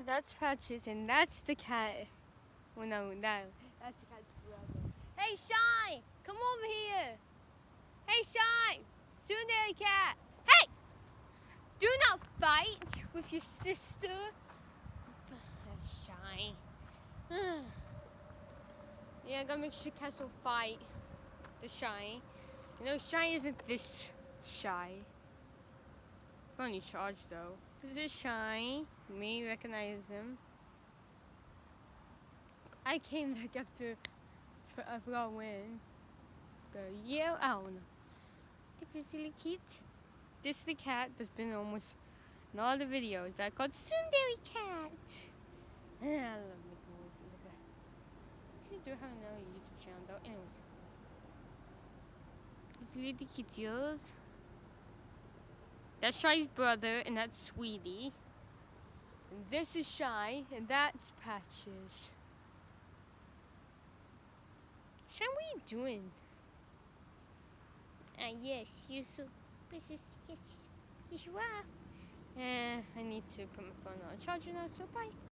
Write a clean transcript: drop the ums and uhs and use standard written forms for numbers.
that's Patches, and that's the cat. Well, no, that's the cat's brother. Hey, Shine! Come over here! Hey, Shine! Tsundere cat! Hey! Do not fight with your sister! Shine. Yeah, I gotta make sure cats don't fight. The Shine. You know, Shine isn't this shy. Funny charge, though. This is Shine. Me recognize him. I came back after a long win. Go yell out. Look at this little kid. This is the cat that's been almost in all the videos. I called Tsundere cat. I love making noises like that. You do have another YouTube channel though. Anyways. These little kitties. That's Shy's brother and that's Sweetie. And this is Shy and that's Patches. Shy, what are you doing? Yes, you're so precious. Yes, yes you are. I need to put my phone on charger now, so bye.